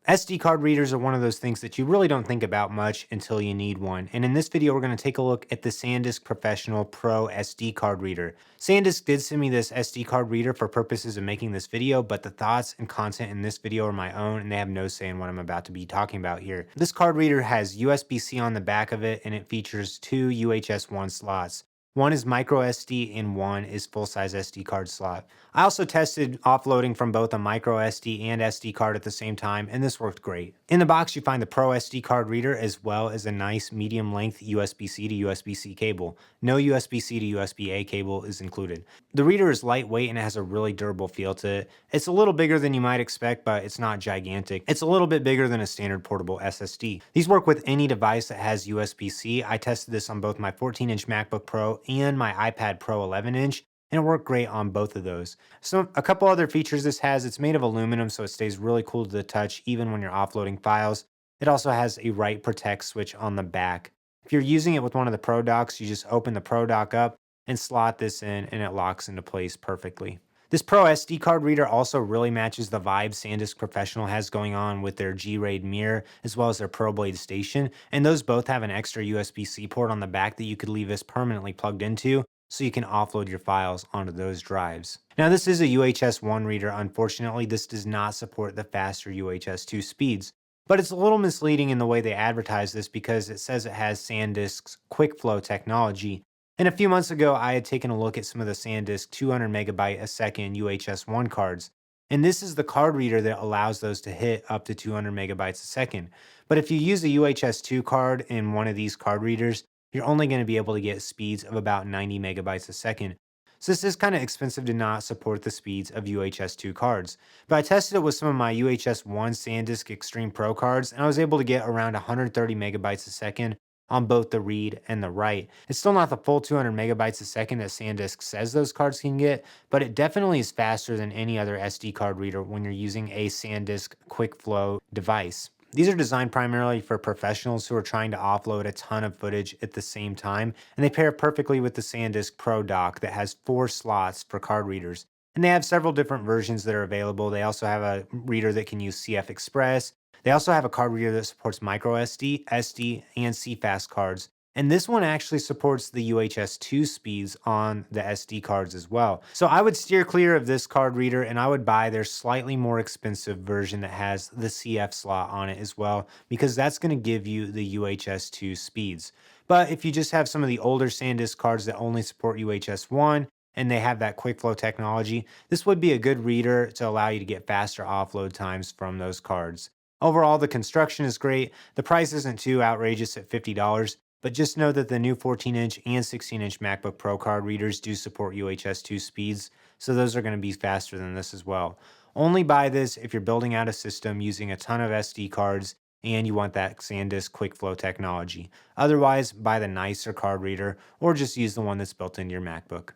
SD card readers are one of those things that you really don't think about much until you need one. And in this video, we're going to take a look at the SanDisk Professional Pro SD card reader. SanDisk did send me this SD card reader for purposes of making this video, but the thoughts and content in this video are my own, and they have no say in what I'm about to be talking about here. This card reader has USB-C on the back of it, and it features two UHS-I slots. One is micro SD and one is full-size SD card slot. I also tested offloading from both a micro SD and SD card at the same time, and this worked great. In the box, you find the Pro SD card reader as well as a nice medium-length USB-C to USB-C cable. No USB-C to USB-A cable is included. The reader is lightweight and it has a really durable feel to it. It's a little bigger than you might expect, but it's not gigantic. It's a little bit bigger than a standard portable SSD. These work with any device that has USB-C. I tested this on both my 14-inch MacBook Pro and my iPad Pro 11-inch, and it worked great on both of those. So a couple other features this has: it's made of aluminum, so it stays really cool to the touch even when you're offloading files. It also has a write protect switch on the back. If you're using it with one of the Pro docks, you just open the Pro dock up and slot this in, and it locks into place perfectly. This Pro SD card reader also really matches the vibe SanDisk Professional has going on with their G-Raid mirror as well as their ProBlade station, and those both have an extra USB-C port on the back that you could leave this permanently plugged into, so you can offload your files onto those drives. Now, this is a UHS-I reader. Unfortunately, this does not support the faster UHS II speeds, but it's a little misleading in the way they advertise this because it says it has SanDisk's QuickFlow technology. And a few months ago, I had taken a look at some of the SanDisk 200 megabyte a second UHS-I cards, and this is the card reader that allows those to hit up to 200 megabytes a second. But if you use a UHS-II card in one of these card readers, you're only going to be able to get speeds of about 90 megabytes a second. So this is kind of expensive to not support the speeds of UHS-II cards. But I tested it with some of my UHS-I SanDisk Extreme Pro cards, and I was able to get around 130 megabytes a second on both the read and the write. It's still not the full 200 megabytes a second that SanDisk says those cards can get, but it definitely is faster than any other SD card reader when you're using a SanDisk QuickFlow device. These are designed primarily for professionals who are trying to offload a ton of footage at the same time, and they pair perfectly with the SanDisk Pro dock that has 4 slots for card readers. And they have several different versions that are available. They also have a reader that can use CF Express. They also have a card reader that supports micro SD, SD, and CFast cards. And this one actually supports the UHS II speeds on the SD cards as well. So I would steer clear of this card reader, and I would buy their slightly more expensive version that has the CF slot on it as well, because that's going to give you the UHS II speeds. But if you just have some of the older SanDisk cards that only support UHS-I, and they have that QuickFlow technology, this would be a good reader to allow you to get faster offload times from those cards. Overall, the construction is great. The price isn't too outrageous at $50. But just know that the new 14-inch and 16-inch MacBook Pro card readers do support UHS II speeds, so those are going to be faster than this as well. Only buy this if you're building out a system using a ton of SD cards and you want that SanDisk QuickFlow technology. Otherwise, buy the nicer card reader or just use the one that's built into your MacBook.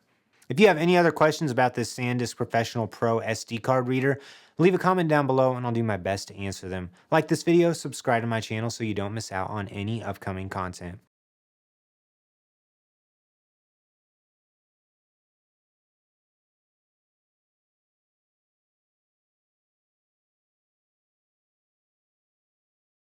If you have any other questions about this SanDisk Professional Pro SD card reader, leave a comment down below and I'll do my best to answer them. Like this video, subscribe to my channel so you don't miss out on any upcoming content.